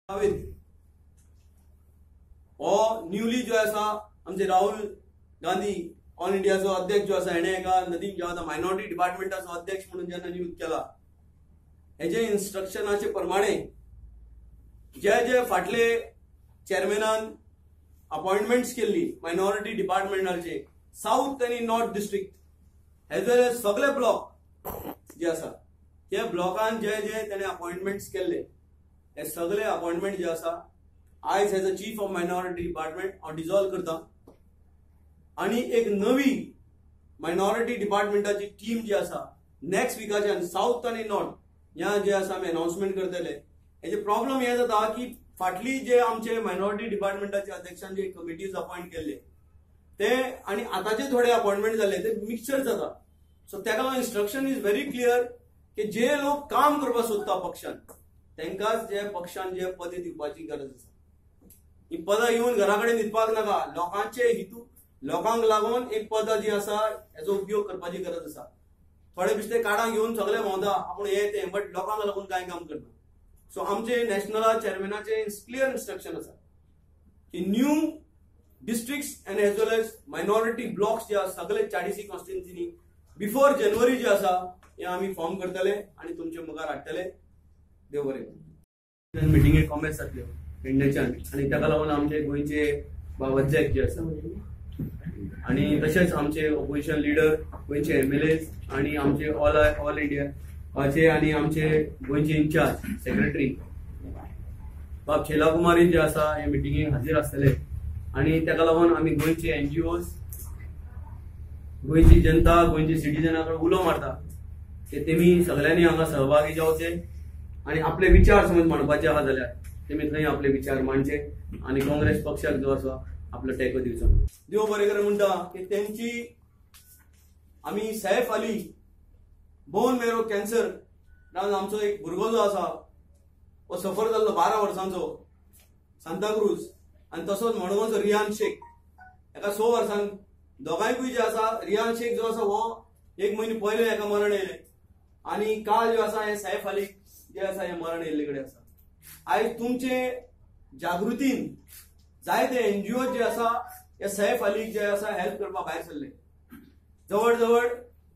हो न्यूली जो आसा आमचे राहुल गांधी ऑल इंडियाचो अध्यक्ष जो आसा हेणे एका नदीक जो आसा मायनॉरिटी डिपार्टमेंटाचो अध्यक्ष म्हणून जेन्ना नियुक्त केला हेजे इन्स्ट्रक्शनाचे प्रमाणे जे जे फाटले चेअरमॅनान अपॉइंटमेंट्स केल्ली मायनॉरिटी डिपार्टमेंटाचे साउथ आनी north district as well as सगळे ब्लॉक जे आसा ते ब्लॉकान जे जे तेणे अपॉइंटमेंट्स केल्ले हे सगळे अपॉइंटमेंट जे आसा आयज as a chief of minority department हांव डिजॉल्व करता आणि एक नवी मायनॉरिटी डिपार्टमेंटाची टीम जी आसा नेक्स्ट विकाच्यान साउथ आनी नॉर्थ ह्या जे आसा आमी अनाउन्समेंट करतले. हेजे प्रॉब्लम हे जाता की फाटली जे आमचे मायनॉरिटी डिपार्टमेंटाचे अध्यक्षान जे कमिटीज अपॉइंट केल्ले ते आणि आताचे थोडे अपॉइंटमेंट जाले ते मिक्सचर जाता. सो तेका इन्स्ट्रक्शन इज व्हेरी क्लियर की जे लोक काम करपाक सोदता पक्षान तेंकाच जे पक्षान जे पद दिवपाची गरज आसा. ही पदां येवन घरा कडेन न्हिदपाक नाका. लोकांचे हितू लोकांक लागून एक पद जी आसा हेजो उपयोग करपाची गरज आसा. थोडे बिस्ते कार्डां घेवन सगळे भोंवता आपूण हे ते बट लोकांक लागून कांय काम करना. सो आमचे नॅशनल चेअरमॅनाचे क्लियर इन्स्ट्रक्शन आसा की new districts and as well as minority blocks जे आसा सगळे 40 कॉन्स्टिट्युन्सीनी बिफोर जानेवारी जे आसा हे आमी फॉर्म करतले आणि तुमचे मुखार हाडटले. देव बरें. मिटिंगेक कॉमेंट्स जातल्यो इंडियाच्यान आणि ताका लागून आमचे गोंयचे अध्यक्ष जे आसा आणि तशेंच आमचे ऑपोजिशन लिडर गोंयचे MLA आणि आमचे ऑल इंडियाचे आणि आमचे गोंयचे इन्चार्ज सेक्रेटरी बाब शेला कुमारी जे आसा हे मिटिंगेक हाजीर आसतले आणि ताका लागून आमी गोंयचे NGOs गोंयची जनता गोंयची सिटीजनां उलो मारता की तेमी सगळ्यांनी हांगा सहभागी जावचे आणि आपले विचार समज मांडपाचे आहा जाल्यार तेमी थंय आपले विचार मांडचे आणि काँग्रेस पक्षाक जो आसा आपलो टेको दिवचो. देव बरें करें म्हणटा की तेंची आमी Saif Ali bone marrow cancer जावन आमचो एक भुरगो जो आसा हो सफर जाल्लो 12 वर्सांचो सांताक्रूज आणि तसोच मडगांवचो रियान शेख एका 6 वर्सांक दोगांयकूय जे आसा रियान शेख जो आसा हो 1 म्हयनो पयले एका मरण येयले आणि काल जो आसा हे सैफ अली जे आसा हे मरण येयल्ले कडेन आसा. आयज तुमचे जागृतीन जायते NGO जे आसा हे सैफ अलीक जे आसा हेल्प करपाक भायर सरले. जवळ जवळ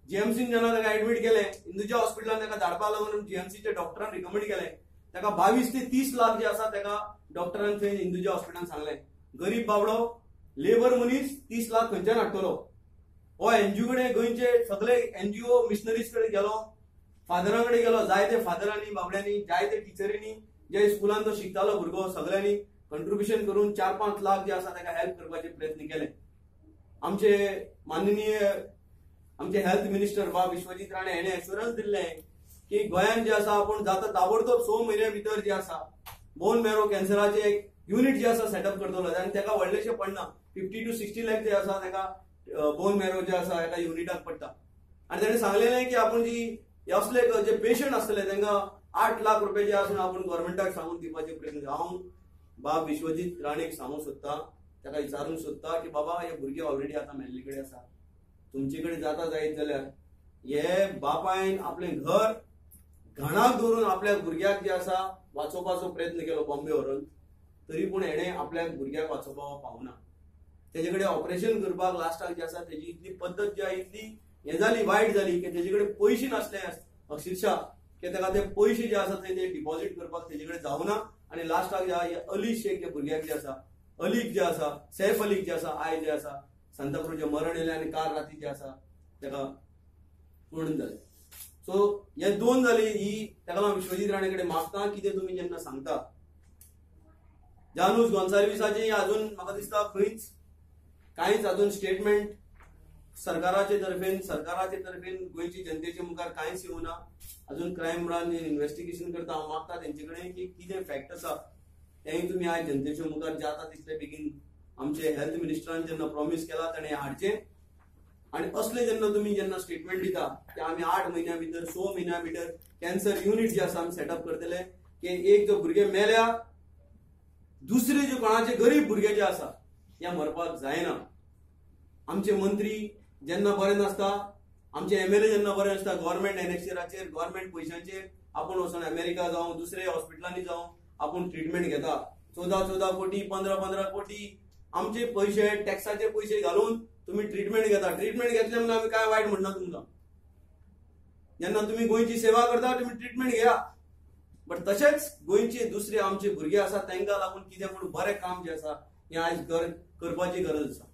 GMC जेन्ना ताका एडमिट केले हिंदुजा हॉस्पिटलान ताका धाडपाक लागून GMCचे डॉक्टरान रिकमेंड केले ताका 22 ते 30 लाख जे आसा ताका डॉक्टरान थंय हिंदुजा हॉस्पिटलान सांगले. गरीब बाबडो लेबर मनीस 30 लाख खंयच्यान हाडटलो. हो NGO कडेन गोंयचे सगळे NGO मिशनरीज कडेन गेलो फादरां कडेन गेलो. जायते फादरांनी बाबड्यांनी जायते टिचरींनी जे स्कुलान तो शिकतालो भुरगो सगळ्यांनी कंट्रिब्युशन करून 4-5 लाख जे आसा ताका हेल्प करपाचे प्रयत्न केले. आमचे माननीय आमचे हेल्थ मिनिस्टर बा विश्वजीत राणे हेणे एश्युरन्स दिल्ले की गोंयान जे आसा आपण जाता ताबडतोब 6 म्हयन्या भितर जे आसा बोन मॅरो कॅन्सराचे एक युनिट जे आसा सेटअप करतलो आणि ताका व्हडलेशे पडना 50 to 60 लाख जे आसा ताका बोन मॅरो जे आसा एका युनिटाक पडटा. आणि ताणें सांगलेलें की आपण जी असले जे पेशंट आसतले तांकां 8 लाख रुपये जे आसा आपण गव्हर्नमेंटाक सांगून दिवपाचे प्रयत्न. हांव बाब विश्वजीत राणेक सांगूंक सोदता ताका विचारूंक सोदता की बाबा हे भुरगे ऑलरेडी आता मेल्ले कडेन आसा तुमचे कडेन जाता जायत जाल्यार हे बापायन आपलें घर घणाक दवरून आपल्या भुरग्याक जे आसा वाचोवपाचो प्रयत्न केलो बॉम्बे व्हरून तरी पूण हेणे आपल्या भुरग्याक वाचोवपाक पावना. तेजे कडेन ऑपरेशन करपाक लास्टाक जे आसा तेजी इतली पद्दत जी इतली हे जाली वायट जाली की तेजे कडेन पयशे नासले अक्षरशः की ताका ते पयशे जे आसा ते डिपॉझिट करपाक तेजे कडेन जावना आणि लास्टाक जे अली शेख जे भुरग्याक जे आसा अलीक जे आसा सैफ अलीक जे आसा आयज जे आसा सांताक्रूज मरण येयलें आणि काल राती जे आसा ताका मरण जालें. सो हे 2 जाली ही ताका लागून विश्वजीत राणे कडेन मागता कितें तुमी जेन्ना सांगता जानूस गोन्साल्विसाची अजून म्हाका दिसता कांयच अजून स्टेटमेंट सरकाराचे तर्फेन गोंयची जनतेचे मुखार कांयच येवना. अजून क्रायम ब्रांच इन्व्हेस्टिगेशन करता. हांव मागता तेंचे कडेन की कितें फॅक्ट आसा तेंय तुमी आयज जनतेच्या मुखार जाता तितले बेगीन आमचे हेल्थ मिनिस्टरान जेन्ना प्रॉमिस केला ताणें हाडचें आणि असले जेन्ना स्टेटमेंट दिता की आमी 8 म्हयन्या भितर 6 म्हयन्या भितर कॅन्सर युनिट जे आसा आमी सेटअप करतले की एक जो भुरगे मेल्या दुसरे जे कोणाचे गरीब भुरगे जे आसा ह्या मरपाक जायना. आमचे मंत्री जेन्ना बरे नासता आमचे MLA जेन्ना बरे नासता गव्हर्नमेंट NHCराचेर गव्हर्नमेंट पयशांचेर आपण वचून अमेरिका जावं दुसरे हॉस्पिटलांनी जावं आपण ट्रीटमेंट घेता 14 कोटी 15 कोटी आमचे पैसे टॅक्साचे पैसे घालून तुम्ही ट्रीटमेंट घेता. ट्रीटमेंट घेतले म्हणून आम्ही काय वाईट म्हणणार तुमका. जेन्ना तुम्ही गोंयची सेवा करता तुम्ही ट्रीटमेंट घ्या. बट तशेंच गोंयचे दुसरे आमचे भुरगे आसा तांकां लागून कितें म्हणून बरें काम जे आसा हें आयज करपाची गरज आसा.